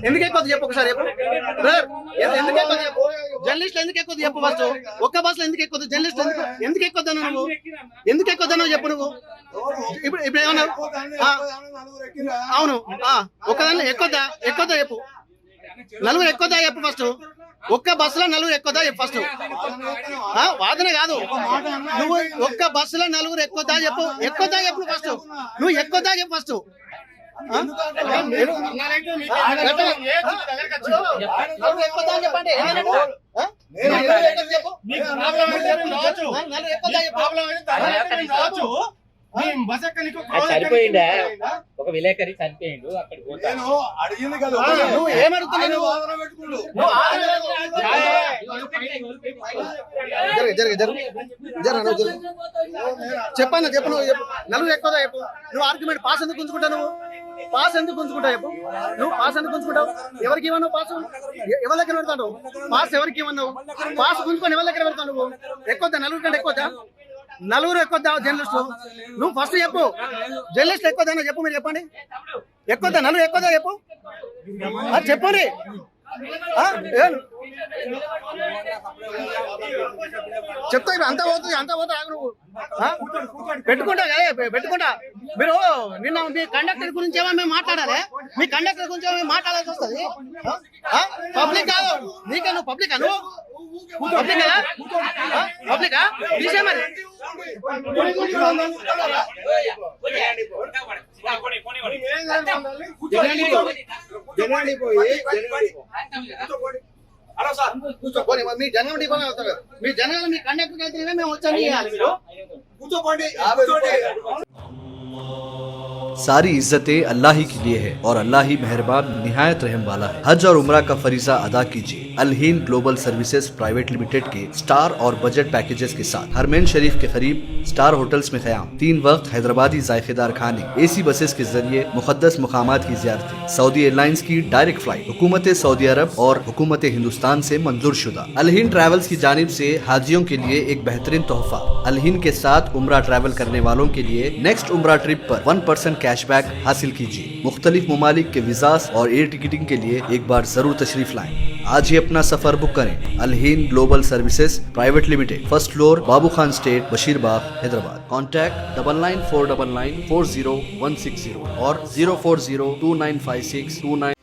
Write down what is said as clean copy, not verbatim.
ఎందుకు ఎక్కువ చెప్పు ఒకసారి చెప్పు బ్రదర్, ఎందుకు ఎక్కువ చెప్పు జర్నలిస్ట్ ఎందుకు ఎక్కువ చెప్పు ఫస్ట్ ఒక్క బస్సులో ఎందుకు ఎక్కువ జర్నలిస్ట్ ఎందుకు ఎక్కువ నువ్వు ఎందుకు ఎక్కువ చెప్పు నువ్వు ఇప్పుడు ఏమన్నావు అవును ఒక్కదాన్ని ఎక్కువదా చెప్పు నలుగురు ఎక్కువదా చెప్పు ఫస్ట్ ఒక్క బస్సులో నలుగురు ఎక్కువదా చెప్పు ఫస్ట్ వాదన కాదు నువ్వు ఒక్క బస్సులో నలుగురు ఎక్కువదా చెప్పు ఫస్ట్ నువ్వు ఎక్కువదా చెప్పు ఫస్ట్ చెప్పండి చనిపోయిండా ఒక విలేకరి చనిపోయిండు అక్కడికి పోతాను అడిగింది కదా నువ్వు ఏమడుగుతున్నావు చెప్పన్నా చెప్పు నువ్వు చెప్పు నలుగురు ఎక్కువదా చెప్పు నువ్వు ఆర్గ్యుమెంట్ పాస్ ఎందుకు ఉంచుకుంటావు నువ్వు పాస్ ఎందుకు ఉంచుకుంటావు చెప్పు నువ్వు పాస్ ఎందుకు ఉంచుకుంటావు ఎవరికి ఇవ్వను పాస్ ఎవరి దగ్గర పెడతావు పాస్ ఎవరికి ఇవ్వను పాస్ గుంజుకొని ఎవరి దగ్గర పెడతావు నువ్వు ఎక్కువద్దా నలుగురు కంటే ఎక్కువద్దా నలుగురు ఎక్కువద్దా జర్నలిస్టు నువ్వు ఫస్ట్ చెప్పు జర్నలిస్ట్ ఎక్కువదా చెప్పు మీరు చెప్పండి ఎక్కువద్దా నలుగురు ఎక్కువదా చెప్పు చెప్పండి చెప్తా అంత పోతుంది ఆగు నువ్వు పెట్టుకుంటా పెట్టుకుంటా మీరు నిన్న మీ కండక్టర్ గురించి ఏమో మేము మాట్లాడాలి మీ కండక్టర్ గురించి ఏమో మాట్లాడాల్సి వస్తుంది పబ్లిక్ కాదు నీకే నువ్వు పబ్లిక్ నువ్వు పబ్లిక్ కదా పబ్లికా తీసే మరి మీ జనం డిపోనే అవుతారు మీ జనాలు మీ కండక్టర్ అయితే మేము వచ్చాము सारी इज्जतें अल्लाह ही के लिए है और अल्लाह ही मेहरबान निहायत रहम वाला है। हज और उम्रा का फरीजा अदा कीजिए अलहीन ग्लोबल सर्विसेज प्राइवेट लिमिटेड के स्टार और बजट पैकेजेस के साथ। हरमैन शरीफ के करीब स्टार होटल्स में क़याम, 3 वक्त हैदराबादी जायकेदार खाने, एसी बसेस के जरिए मुक़द्दस मुकामात की ज़ियारतें, सऊदी एयरलाइंस की डायरेक्ट फ्लाइट, हुकूमत सऊदी अरब और हुकूमत हिंदुस्तान से मंजूर शुदा। अलहीन ट्रैवल्स की जानिब से हाजियों के लिए एक बेहतरीन तोहफा। अलहीन के साथ उम्रा ट्रैवल करने वालों के लिए नेक्स्ट उम्रा ट्रिप पर 1% कैशबैक हासिल कीजिए। मुख्तलिफ ममालिक के वीज़ास और एयर टिकटिंग के लिए एक बार जरूर तशरीफ लाएं। आज ही अपना सफर बुक करें। Alheen global services private limited, first floor, Babu Khan state, Basheerbagh, Hyderabad. Contact 9949940160 और 040295629